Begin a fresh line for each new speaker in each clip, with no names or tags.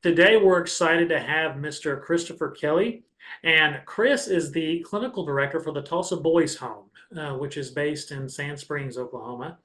Today, we're excited to have Mr. Christopher Kelle, and Chris is the clinical director for the Tulsa Boys Home, which is based in Sand Springs, Oklahoma.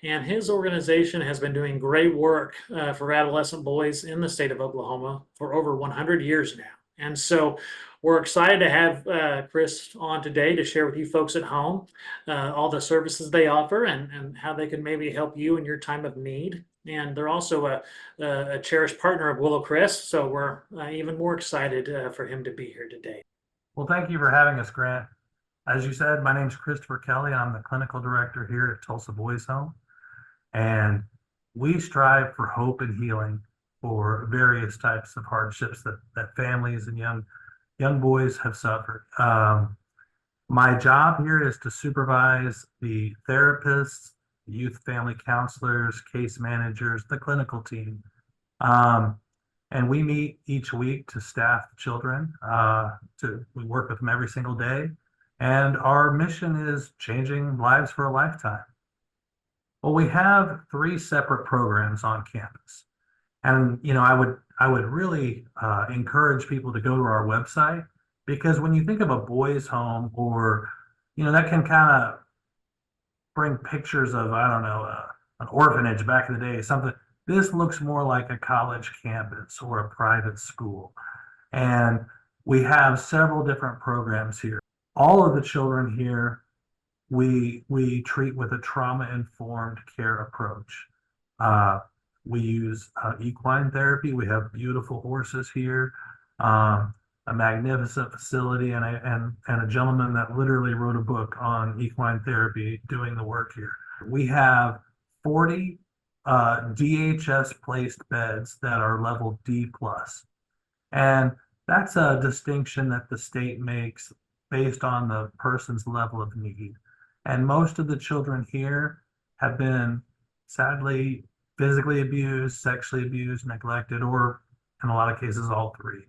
And his organization has been doing great work for adolescent boys in the state of Oklahoma for over 100 years now. And so we're excited to have Chris on today to share with you folks at home all the services they offer and how they can maybe help you in your time of need. And they're also a cherished partner of Willow Chris, so we're even more excited for him to be here today.
Well, thank you for having us, Grant. As you said, my name is Christopher Kelle. I'm the clinical director here at Tulsa Boys Home, and we strive for hope and healing for various types of hardships that families and young boys have suffered. My job here is to supervise the therapists, youth family counselors, case managers, the clinical team. And we meet each week to staff the children. We work with them every single day. And our mission is changing lives for a lifetime. Well, we have three separate programs on campus. And, I would really encourage people to go to our website, because when you think of a boys' home, or, that can kind of bring pictures of, I don't know, an orphanage back in the day, something. This looks more like a college campus or a private school. And we have several different programs here. All of the children here, we treat with a trauma-informed care approach. We use equine therapy. We have beautiful horses here, a magnificent facility, and a gentleman that literally wrote a book on equine therapy doing the work here. We have 40 DHS placed beds that are level D plus. And that's a distinction that the state makes based on the person's level of need. And most of the children here have been sadly physically abused, sexually abused, neglected, or in a lot of cases, all three.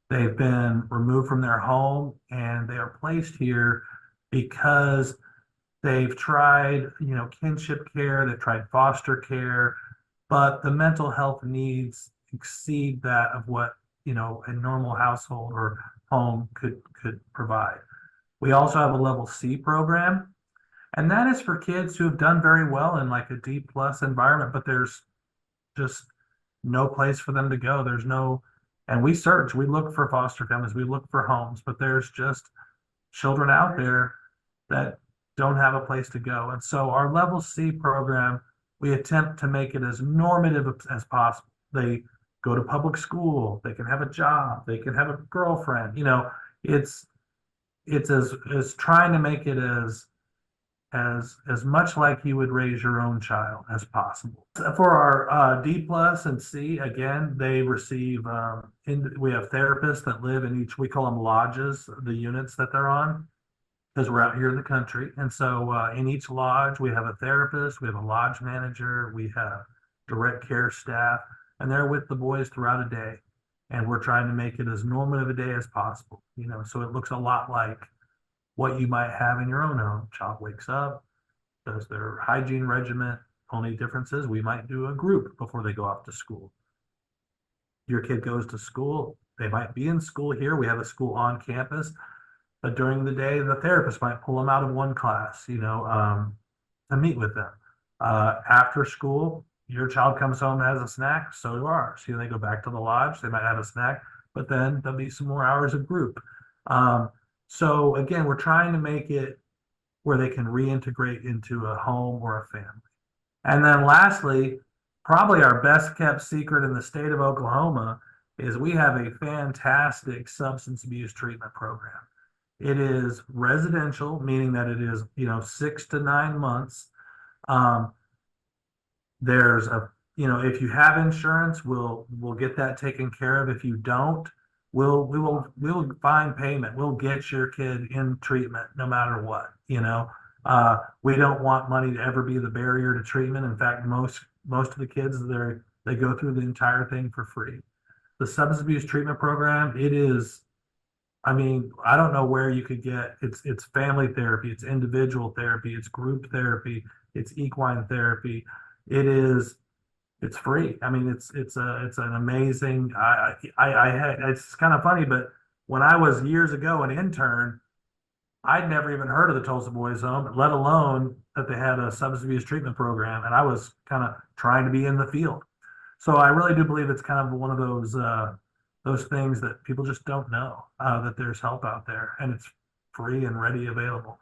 They've been removed from their home, and they are placed here because they've tried, kinship care, they've tried foster care, but the mental health needs exceed that of what, a normal household or home could provide. We also have a level C program, and that is for kids who have done very well in like a D plus environment, but there's just no place for them to go. And we search, we look for foster families, we look for homes, but there's just children out there that don't have a place to go. And so our level C program, we attempt to make it as normative as possible. They go to public school, they can have a job, they can have a girlfriend. It's as trying to make it as much like you would raise your own child as possible. For our D plus and C, again, they receive, we have therapists that live in each, we call them lodges, the units that they're on, because we're out here in the country. And so in each lodge, we have a therapist, we have a lodge manager, we have direct care staff, and they're with the boys throughout a day. And we're trying to make it as normative a day as possible, so it looks a lot like what you might have in your own home. Child wakes up, does their hygiene regimen. Only difference is we might do a group before they go off to school. Your kid goes to school, they might be in school here. We have a school on campus, but during the day, the therapist might pull them out of one class, to meet with them. After school, your child comes home and has a snack, so do ours. They go back to the lodge, they might have a snack, but then there'll be some more hours of group. So again, we're trying to make it where they can reintegrate into a home or a family. And then lastly, probably our best kept secret in the state of Oklahoma is we have a fantastic substance abuse treatment program. It is residential, meaning that it is, 6 to 9 months. There's if you have insurance, we'll get that taken care of. If you don't, we'll find payment. We'll get your kid in treatment no matter what. We don't want money to ever be the barrier to treatment. In fact, most of the kids they go through the entire thing for free. The substance abuse treatment program, it is, I don't know where you could get it's family therapy, it's individual therapy, it's group therapy, it's equine therapy. It is It's free. I mean, it's an amazing. I had, it's kind of funny, but when I was years ago an intern, I'd never even heard of the Tulsa Boys Home, let alone that they had a substance abuse treatment program, and I was kind of trying to be in the field. So I really do believe it's kind of one of those things that people just don't know, that there's help out there and it's free and ready available.